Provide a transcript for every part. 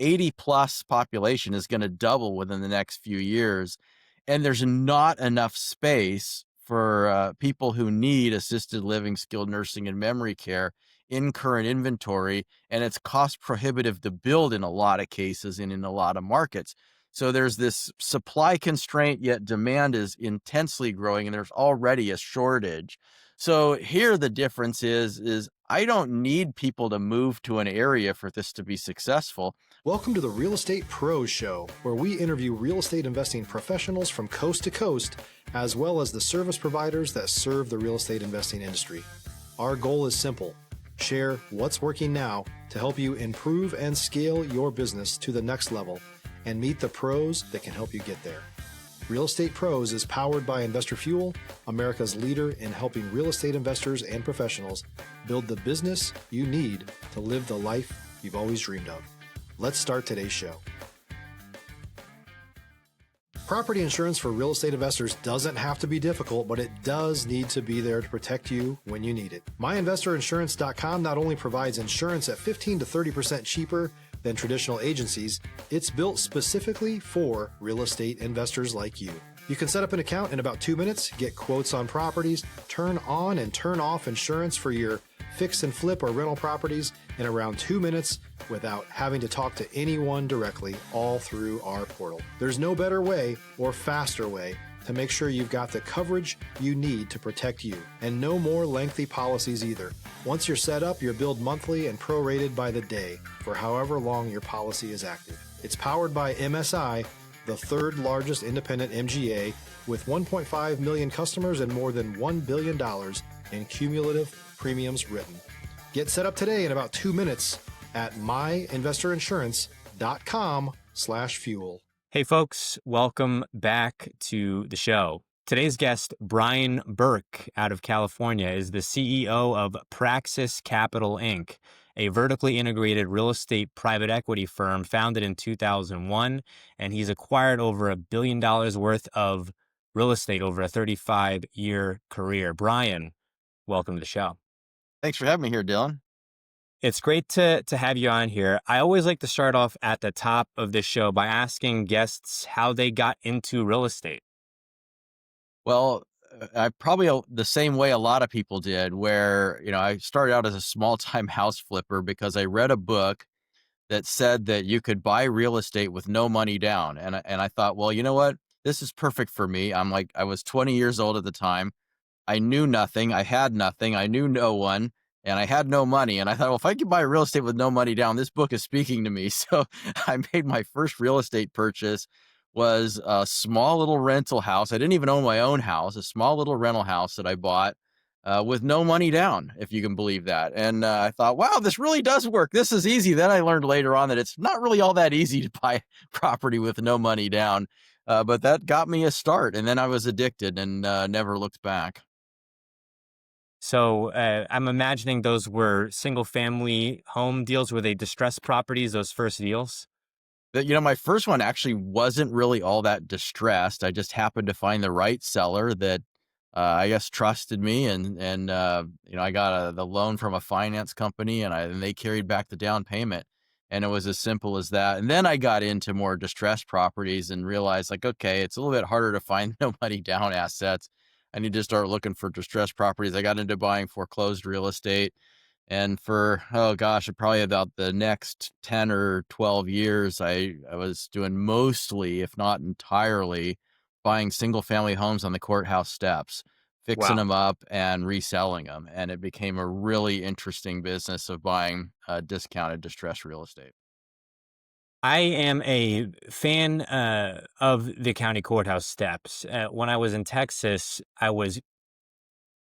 80 plus population is going to double within the next few years. And there's not enough space for people who need assisted living, skilled nursing, and memory care in current inventory. And it's cost prohibitive to build in a lot of cases and in a lot of markets. So there's this supply constraint, yet demand is intensely growing, and there's already a shortage. So here the difference is I don't need people to move to an area for this to be successful. Welcome to the Real Estate Pros Show, where we interview real estate investing professionals from coast to coast, as well as the service providers that serve the real estate investing industry. Our goal is simple: share what's working now to help you improve and scale your business to the next level and meet the pros that can help you get there. Real Estate Pros is powered by Investor Fuel, America's leader in helping real estate investors and professionals build the business you need to live the life you've always dreamed of. Let's start today's show. Property insurance for real estate investors doesn't have to be difficult, but it does need to be there to protect you when you need it. MyInvestorInsurance.com not only provides insurance at 15 to 30% cheaper than traditional agencies, it's built specifically for real estate investors like you. You can set up an account in about 2 minutes, get quotes on properties, turn on and turn off insurance for your fix and flip or rental properties in around 2 minutes without having to talk to anyone directly, all through our portal. There's no better way or faster way to make sure you've got the coverage you need to protect you, and no more lengthy policies either. Once you're set up, you're billed monthly and prorated by the day for however long your policy is active. It's powered by MSI, the third largest independent MGA, with 1.5 million customers and more than $1 billion in cumulative premiums written. Get set up today in about 2 minutes at myinvestorinsurance.com/fuel. Hey folks, welcome back to the show. Today's guest, Brian Burke out of California, is the CEO of Praxis Capital Inc., a vertically integrated real estate private equity firm founded in 2001, and he's acquired over $1 billion worth of real estate over a 35-year career. Brian, welcome to the show. Thanks for having me here, Dylan. It's great to have you on here. I always like to start off at the top of this show by asking guests how they got into real estate. Well, I probably the same way a lot of people did, where, I started out as a small-time house flipper because I read a book that said that you could buy real estate with no money down. And I thought, well, you know what? This is perfect for me. I was 20 years old at the time. I knew nothing. I had nothing. I knew no one. And I had no money. And I thought, well, if I could buy real estate with no money down, this book is speaking to me. So I made my first real estate purchase, was a small little rental house. I didn't even own my own house, a small little rental house that I bought with no money down, if you can believe that. And I thought, wow, this really does work. This is easy. Then I learned later on that it's not really all that easy to buy property with no money down. But that got me a start. And then I was addicted and never looked back. So I'm imagining those were single family home deals. Were they distressed properties, those first deals? My first one actually wasn't really all that distressed. I just happened to find the right seller that I guess trusted me, and I got the loan from a finance company, and they carried back the down payment, and it was as simple as that. And then I got into more distressed properties and realized, okay, it's a little bit harder to find no money down assets. I need to start looking for distressed properties. I got into buying foreclosed real estate. And for, probably about the next 10 or 12 years, I was doing mostly, if not entirely, buying single family homes on the courthouse steps, fixing them up and reselling them. And it became a really interesting business of buying discounted distressed real estate. I am a fan of the county courthouse steps. When I was in Texas, I was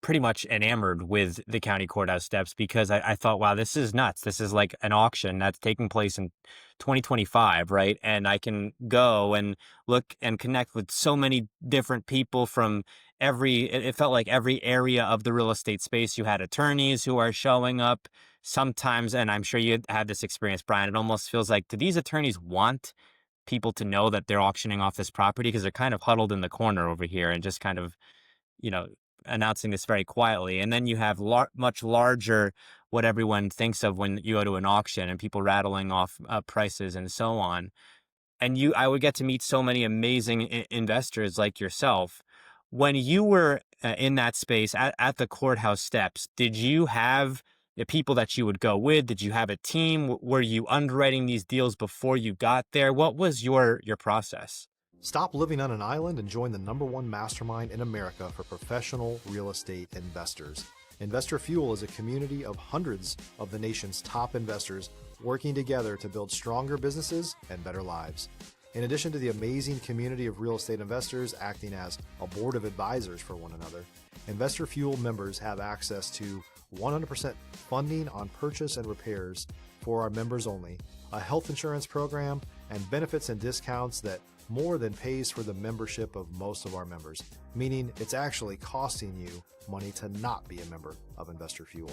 pretty much enamored with the county courthouse steps because I thought, wow, this is nuts. This is like an auction that's taking place in 2025, right? And I can go and look and connect with so many different people from it felt like every area of the real estate space. You had attorneys who are showing up sometimes, and I'm sure you had this experience, Brian. It almost feels like, do these attorneys want people to know that they're auctioning off this property? Because they're kind of huddled in the corner over here and just kind of, announcing this very quietly. And then you have much larger what everyone thinks of when you go to an auction and people rattling off prices and so on. And I would get to meet so many amazing investors like yourself. When you were in that space at the courthouse steps, did you have the people that you would go with? Did you have a team? Were you underwriting these deals before you got there? What was your process? Stop living on an island and join the #1 mastermind in America for professional real estate investors. Investor Fuel is a community of hundreds of the nation's top investors working together to build stronger businesses and better lives. In addition to the amazing community of real estate investors acting as a board of advisors for one another, Investor Fuel members have access to 100% funding on purchase and repairs for our members only, a health insurance program, and benefits and discounts that more than pays for the membership of most of our members, meaning it's actually costing you money to not be a member of Investor Fuel.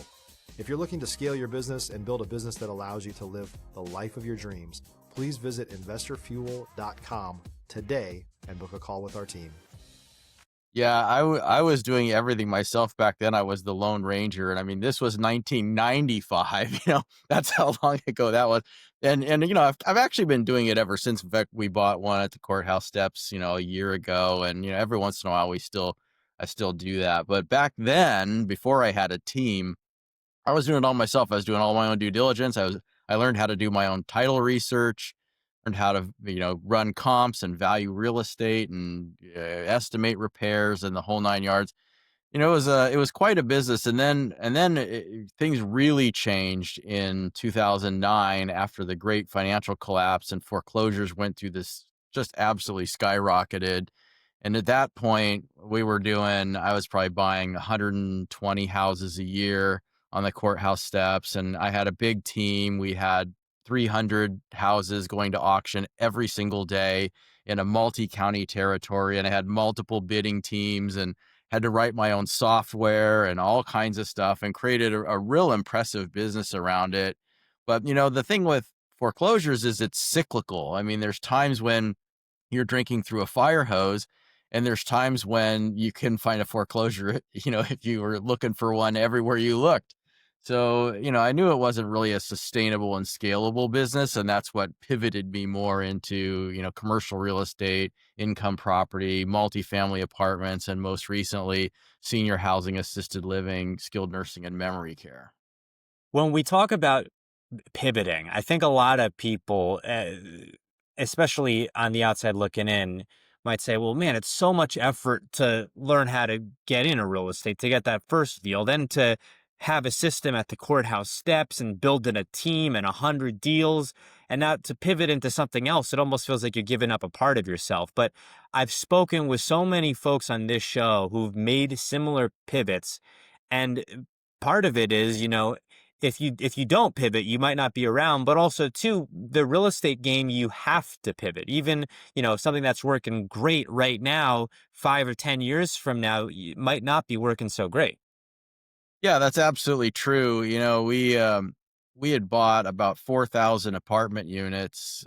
If you're looking to scale your business and build a business that allows you to live the life of your dreams, please visit investorfuel.com today and book a call with our team. Yeah, I was doing everything myself back then. I was the Lone Ranger, and I mean, this was 1995. That's how long ago that was. And I've actually been doing it ever since. In fact, we bought one at the courthouse steps, a year ago, and every once in a while I still do that. But back then, before I had a team, I was doing it all myself. I was doing all my own due diligence. I learned how to do my own title research, learned how to, run comps and value real estate and estimate repairs and the whole 9 yards. It was quite a business. And then things really changed in 2009 after the great financial collapse, and foreclosures went through this, just absolutely skyrocketed. And at that point, I was probably buying 120 houses a year on the courthouse steps. And I had a big team. We had 300 houses going to auction every single day in a multi-county territory. And I had multiple bidding teams and had to write my own software and all kinds of stuff, and created a real impressive business around it. But, the thing with foreclosures is it's cyclical. I mean, there's times when you're drinking through a fire hose, and there's times when you can find a foreclosure, if you were looking for one everywhere you looked. So, I knew it wasn't really a sustainable and scalable business. And that's what pivoted me more into, commercial real estate, income property, multifamily apartments, and most recently, senior housing, assisted living, skilled nursing, and memory care. When we talk about pivoting, I think a lot of people, especially on the outside looking in, might say, well, man, it's so much effort to learn how to get into real estate, to get that first deal, then to have a system at the courthouse steps and building a team and 100 deals, and now to pivot into something else. It almost feels like you're giving up a part of yourself. But I've spoken with so many folks on this show who've made similar pivots. And part of it is, if you don't pivot, you might not be around, but also too, the real estate game, you have to pivot. Even, something that's working great right now, 5 or 10 years from now, might not be working so great. Yeah, that's absolutely true. We had bought about 4,000 apartment units,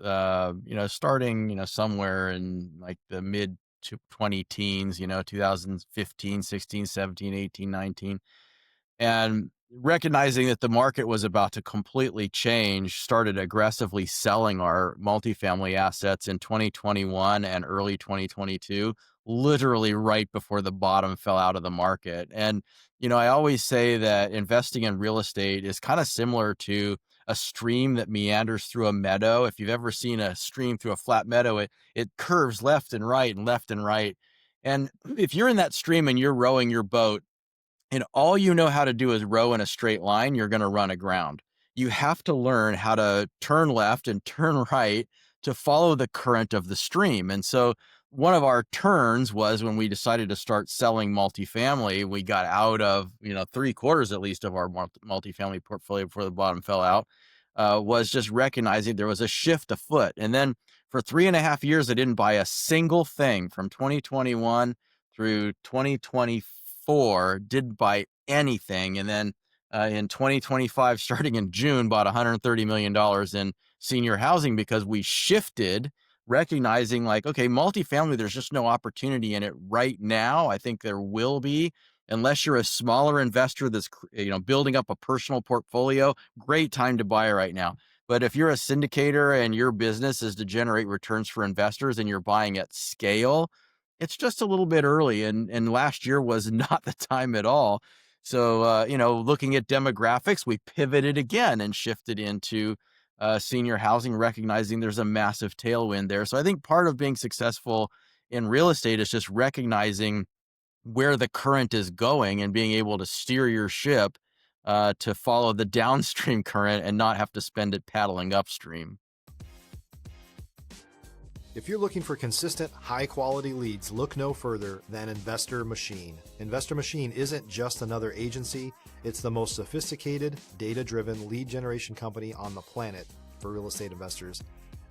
starting, somewhere in like the mid to 20 teens, 2015, 16, 17, 18, 19. And recognizing that the market was about to completely change, started aggressively selling our multifamily assets in 2021 and early 2022, literally right before the bottom fell out of the market. And, I always say that investing in real estate is kind of similar to a stream that meanders through a meadow. If you've ever seen a stream through a flat meadow, it curves left and right and left and right. And if you're in that stream and you're rowing your boat, and all you know how to do is row in a straight line, you're going to run aground. You have to learn how to turn left and turn right to follow the current of the stream. And so one of our turns was when we decided to start selling multifamily. We got out of, 3/4 at least of our multifamily portfolio before the bottom fell out, was just recognizing there was a shift afoot. And then for 3.5 years, I didn't buy a single thing from 2021 through 2024, didn't buy anything. And then in 2025, starting in June, bought $130 million in senior housing because we shifted, recognizing like, okay, multifamily, there's just no opportunity in it right now. I think there will be, Unless you're a smaller investor that's building up a personal portfolio, great time to buy right now. But if you're a syndicator and your business is to generate returns for investors and you're buying at scale, it's just a little bit early. And last year was not the time at all. So, looking at demographics, we pivoted again and shifted into senior housing, recognizing there's a massive tailwind there. So I think part of being successful in real estate is just recognizing where the current is going and being able to steer your ship to follow the downstream current and not have to spend it paddling upstream. If you're looking for consistent, high-quality leads, look no further than Investor Machine. Investor Machine isn't just another agency, it's the most sophisticated, data-driven lead generation company on the planet for real estate investors,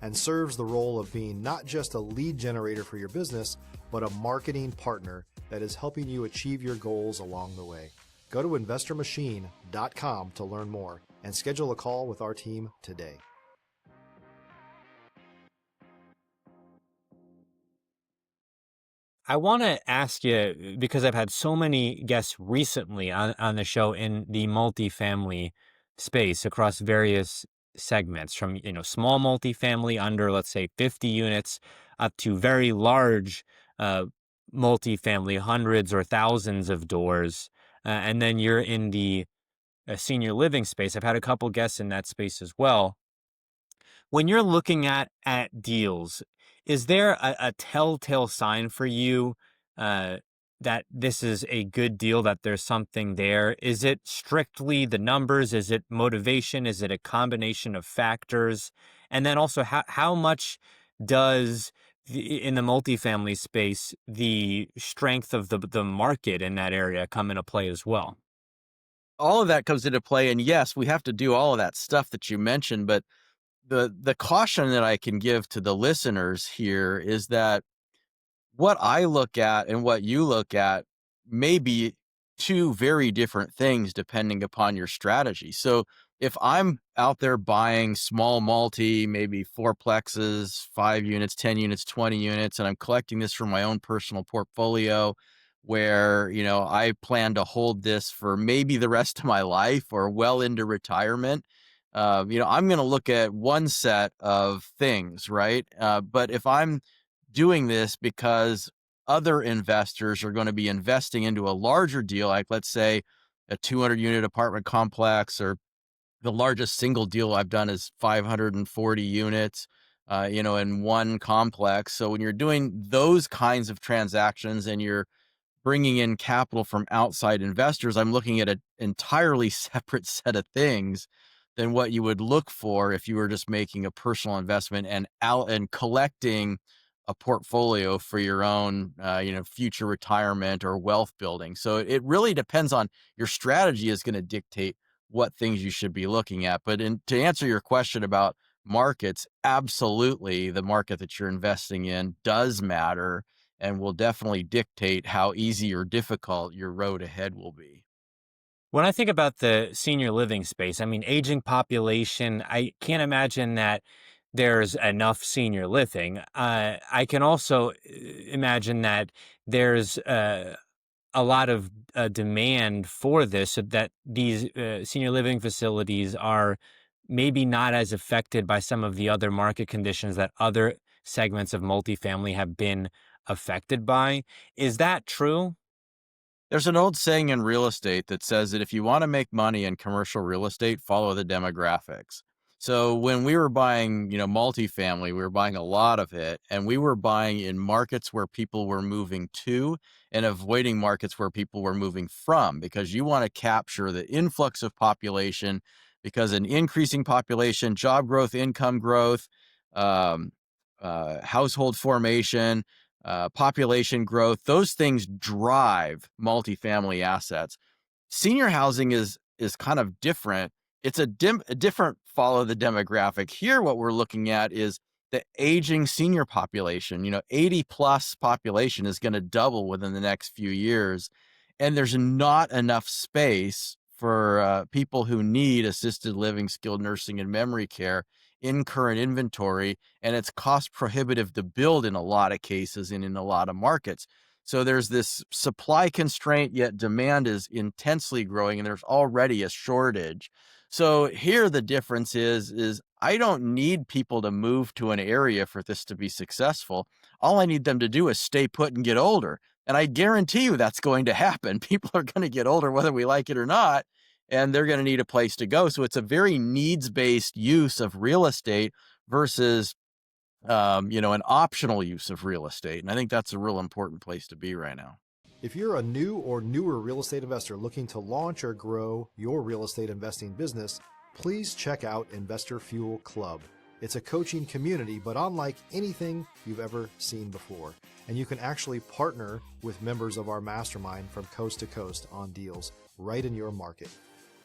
and serves the role of being not just a lead generator for your business, but a marketing partner that is helping you achieve your goals along the way. Go to investormachine.com to learn more and schedule a call with our team today. I want to ask you, because I've had so many guests recently on the show in the multifamily space across various segments, from small multifamily under, let's say, 50 units up to very large uh, multifamily, hundreds or thousands of doors. And then you're in the senior living space. I've had a couple guests in that space as well. When you're looking at deals, is there a telltale sign for you uh, that this is a good deal, that there's something there? Is it strictly the numbers? Is it motivation? Is it a combination of factors? And then also, how much does in the multifamily space, the strength of the market in that area come into play as well? All of that comes into play. And yes, we have to do all of that stuff that you mentioned. But the caution that I can give to the listeners here is that what I look at and what you look at may be two very different things depending upon your strategy. So if I'm out there buying small multi, maybe fourplexes, 5 units, 10 units, 20 units, and I'm collecting this from my own personal portfolio where, I plan to hold this for maybe the rest of my life or well into retirement, I'm going to look at one set of things, right? But if I'm doing this because other investors are going to be investing into a larger deal, like let's say a 200 unit apartment complex, or the largest single deal I've done is 540 units, in one complex. So when you're doing those kinds of transactions and you're bringing in capital from outside investors, I'm looking at an entirely separate set of things than what you would look for if you were just making a personal investment and collecting a portfolio for your own, future retirement or wealth building. So it really depends on your strategy is going to dictate what things you should be looking at. But to answer your question about markets, absolutely, the market that you're investing in does matter and will definitely dictate how easy or difficult your road ahead will be. When I think about the senior living space, I mean, aging population, I can't imagine that there's enough senior living. I can also imagine that there's a lot of demand for this, so that these senior living facilities are maybe not as affected by some of the other market conditions that other segments of multifamily have been affected by. Is that true? There's an old saying in real estate that says that if you want to make money in commercial real estate, follow the demographics. So when we were buying, multifamily, we were buying a lot of it, and we were buying in markets where people were moving to and avoiding markets where people were moving from, because you want to capture the influx of population, because an increasing population, job growth, income growth, um, household formation, population growth, those things drive multifamily assets. Senior housing is kind of different. It's a different follow the demographic. Here, what we're looking at is the aging senior population. 80 plus population is going to double within the next few years, and there's not enough space for people who need assisted living, skilled nursing, and memory care in current inventory, and it's cost prohibitive to build in a lot of cases and in a lot of markets. So there's this supply constraint, yet demand is intensely growing, and there's already a shortage. So here the difference is I don't need people to move to an area for this to be successful. All I need them to do is stay put and get older. And I guarantee you that's going to happen. People are going to get older whether we like it or not, and they're going to need a place to go. So it's a very needs-based use of real estate versus an optional use of real estate. And I think that's a real important place to be right now. If you're a new or newer real estate investor looking to launch or grow your real estate investing business, please check out Investor Fuel Club. It's a coaching community, but unlike anything you've ever seen before. And you can actually partner with members of our mastermind from coast to coast on deals right in your market.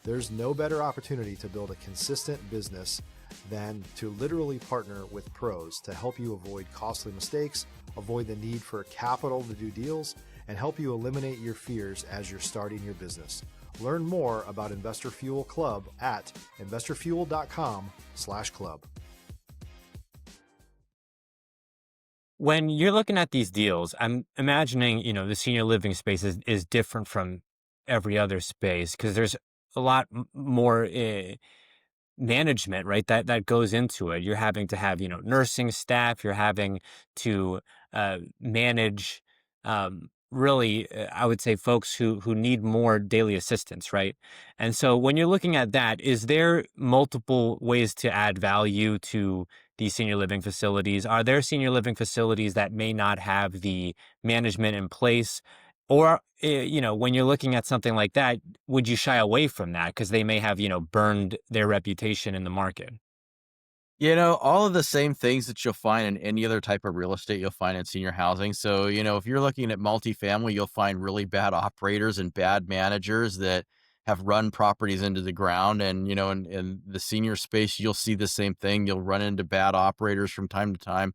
There's no better opportunity to build a consistent business than to literally partner with pros to help you avoid costly mistakes, avoid the need for capital to do deals, and help you eliminate your fears as you're starting your business. Learn more about Investor Fuel Club at investorfuel.com/club. When you're looking at these deals, I'm imagining, the senior living space is different from every other space because there's a lot more management, right? That goes into it. You're having to have, nursing staff. You're having to manage, really, I would say, folks who need more daily assistance, right? And so, when you're looking at that, is there multiple ways to add value to these senior living facilities? Are there senior living facilities that may not have the management in place? Or, when you're looking at something like that, would you shy away from that because they may have, burned their reputation in the market? All of the same things that you'll find in any other type of real estate, you'll find in senior housing. So, if you're looking at multifamily, you'll find really bad operators and bad managers that have run properties into the ground. And, in the senior space, you'll see the same thing. You'll run into bad operators from time to time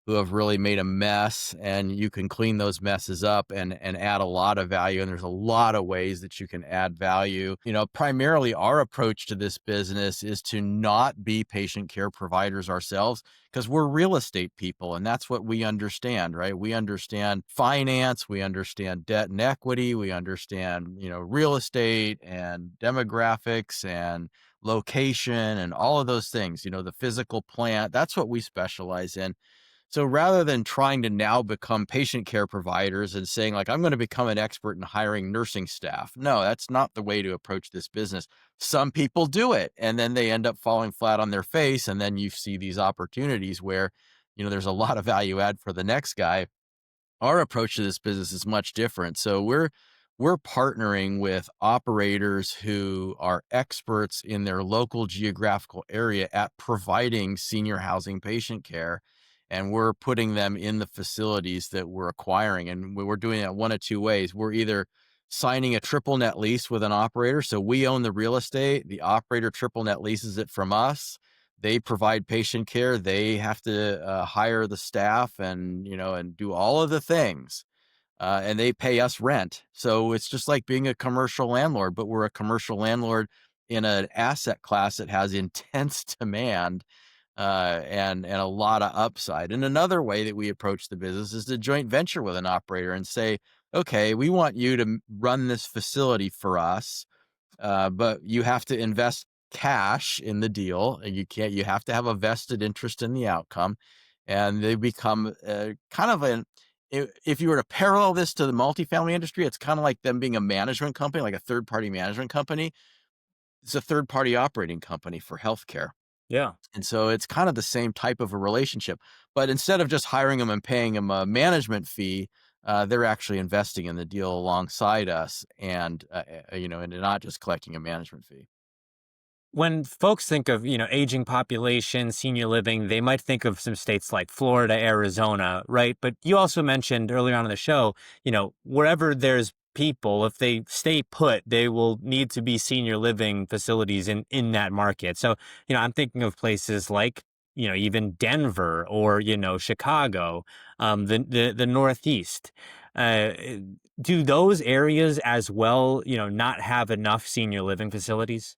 who have really made a mess, and you can clean those messes up and add a lot of value. And there's a lot of ways that you can add value. Primarily our approach to this business is to not be patient care providers ourselves because we're real estate people, and that's what we understand, right? We understand finance, we understand debt and equity, we understand, real estate and demographics and location and all of those things, the physical plant. That's what we specialize in. So rather than trying to now become patient care providers and saying like, I'm going to become an expert in hiring nursing staff. No, that's not the way to approach this business. Some people do it and then they end up falling flat on their face. And then you see these opportunities where, there's a lot of value add for the next guy. Our approach to this business is much different. So we're partnering with operators who are experts in their local geographical area at providing senior housing patient care. And we're putting them in the facilities that we're acquiring. And we're doing it one of two ways. We're either signing a triple net lease with an operator. So we own the real estate. The operator triple net leases it from us. They provide patient care. They have to hire the staff and, and do all of the things. And they pay us rent. So it's just like being a commercial landlord, but we're a commercial landlord in an asset class that has intense demand and a lot of upside. And another way that we approach the business is to joint venture with an operator and say, okay, we want you to run this facility for us, but you have to invest cash in the deal. And you have to have a vested interest in the outcome. And they become kind of if you were to parallel this to the multifamily industry, it's kind of like them being a management company, like a third-party management company. It's a third-party operating company for healthcare. Yeah. And so it's kind of the same type of a relationship, but instead of just hiring them and paying them a management fee, they're actually investing in the deal alongside us and not just collecting a management fee. When folks think of, aging population, senior living, they might think of some states like Florida, Arizona, right? But you also mentioned earlier on in the show, wherever there's people, if they stay put, they will need to be senior living facilities in that market. So, I'm thinking of places like, even Denver or, Chicago, the Northeast. Uh, do those areas as well, not have enough senior living facilities?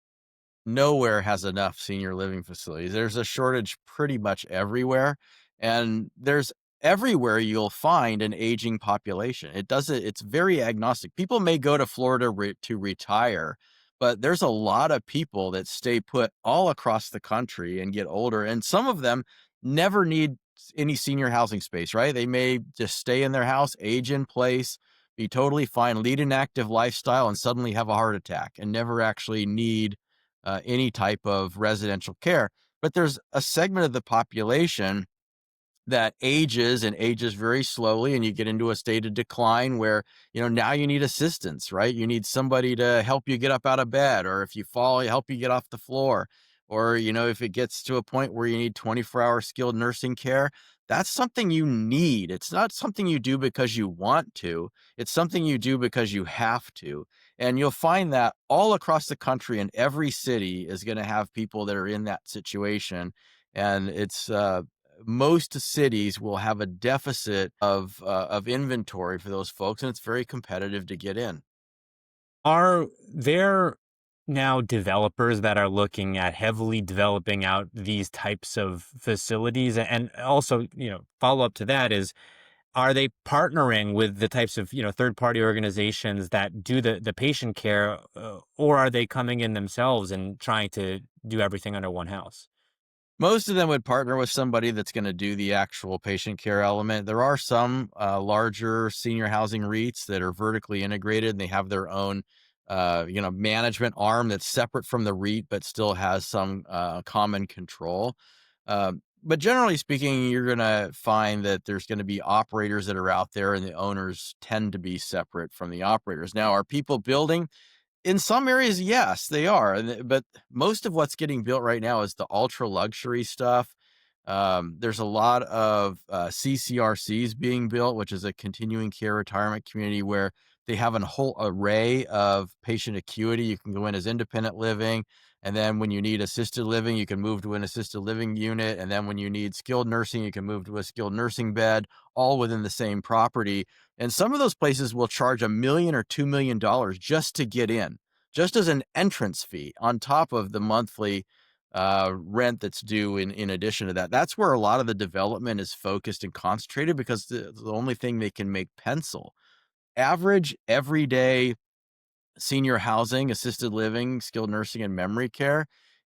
Nowhere has enough senior living facilities. There's a shortage pretty much everywhere. And there's everywhere you'll find an aging population. It's very agnostic. People may go to Florida to retire, but there's a lot of people that stay put all across the country and get older. And some of them never need any senior housing space, right? They may just stay in their house, age in place, be totally fine, lead an active lifestyle, and suddenly have a heart attack and never actually need any type of residential care. But there's a segment of the population that ages and ages very slowly, and you get into a state of decline where, now you need assistance, right? You need somebody to help you get up out of bed, or if you fall, help you get off the floor. Or, if it gets to a point where you need 24-hour skilled nursing care, that's something you need. It's not something you do because you want to. It's something you do because you have to. And you'll find that all across the country, and every city is going to have people that are in that situation. And it's most cities will have a deficit of inventory for those folks, and it's very competitive to get in. Are there now developers that are looking at heavily developing out these types of facilities? And also, follow up to that is, are they partnering with the types of, third-party organizations that do the patient care, or are they coming in themselves and trying to do everything under one house? Most of them would partner with somebody that's going to do the actual patient care element. There are some larger senior housing REITs that are vertically integrated, and they have their own, management arm that's separate from the REIT, but still has some common control. But generally speaking, you're going to find that there's going to be operators that are out there, and the owners tend to be separate from the operators. Now, are people building? In some areas, yes, they are. But most of what's getting built right now is the ultra luxury stuff. There's a lot of CCRCs being built, which is a continuing care retirement community, where they have a whole array of patient acuity. You can go in as independent living. And then when you need assisted living, you can move to an assisted living unit. And then when you need skilled nursing, you can move to a skilled nursing bed, all within the same property. And some of those places will charge $1 million or $2 million just to get in, just as an entrance fee on top of the monthly rent that's due in addition to that. That's where a lot of the development is focused and concentrated, because the only thing they can make pencil. Average, everyday senior housing, assisted living, skilled nursing, and memory care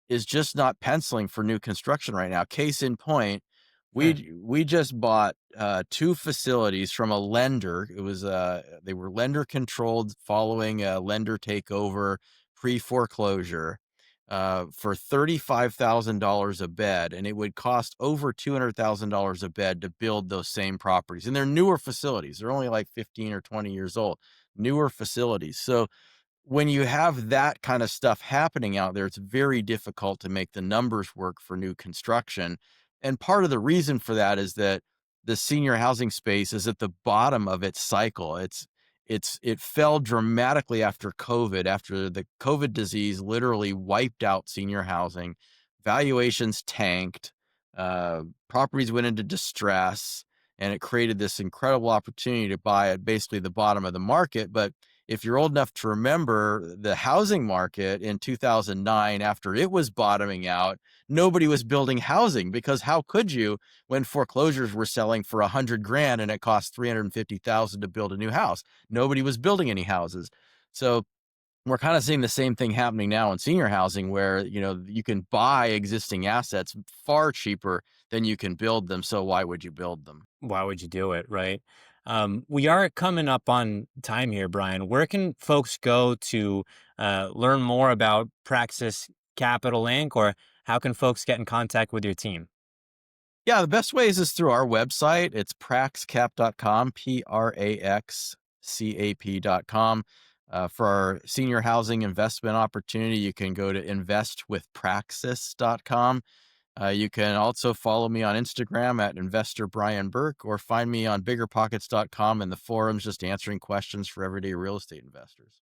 is just not penciling for new construction right now. Case in point, Sure. we just bought 2 facilities from a lender. It was they were lender controlled following a lender takeover pre-foreclosure for $35,000 a bed, and it would cost over $200,000 a bed to build those same properties. And they're newer facilities. They're only like 15 or 20 years old. Newer facilities. So when you have that kind of stuff happening out there, it's very difficult to make the numbers work for new construction. And part of the reason for that is that the senior housing space is at the bottom of its cycle. It fell dramatically after COVID, after the COVID disease literally wiped out senior housing. Valuations tanked, properties went into distress, and it created this incredible opportunity to buy at basically the bottom of the market. But if you're old enough to remember the housing market in 2009, after it was bottoming out, nobody was building housing, because how could you when foreclosures were selling for $100,000 and it cost $350,000 to build a new house? Nobody was building any houses. So we're kind of seeing the same thing happening now in senior housing, where, you can buy existing assets far cheaper than you can build them. So why would you build them? Why would you do it, right? We are coming up on time here, Brian. Where can folks go to learn more about Praxis Capital Inc., or how can folks get in contact with your team? Yeah, the best ways is through our website. It's praxcap.com, praxcap.com. For our senior housing investment opportunity, you can go to investwithpraxis.com. You can also follow me on Instagram at Investor Brian Burke, or find me on biggerpockets.com and the forums, just answering questions for everyday real estate investors.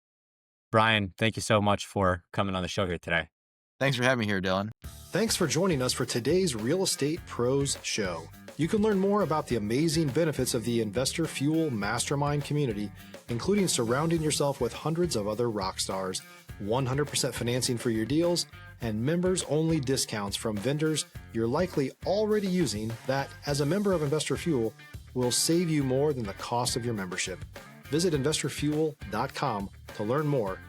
Brian, thank you so much for coming on the show here today. Thanks for having me here, Dylan. Thanks for joining us for today's Real Estate Pros Show. You can learn more about the amazing benefits of the Investor Fuel Mastermind community, including surrounding yourself with hundreds of other rock stars, 100% financing for your deals, and members-only discounts from vendors you're likely already using that, as a member of Investor Fuel, will save you more than the cost of your membership. Visit investorfuel.com to learn more.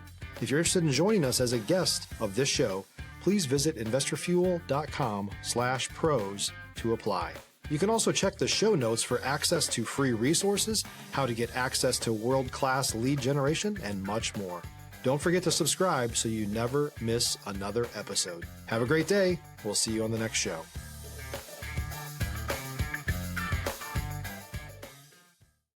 If you're interested in joining us as a guest of this show, please visit investorfuel.com/pros to apply. You can also check the show notes for access to free resources, how to get access to world-class lead generation, and much more. Don't forget to subscribe so you never miss another episode. Have a great day. We'll see you on the next show.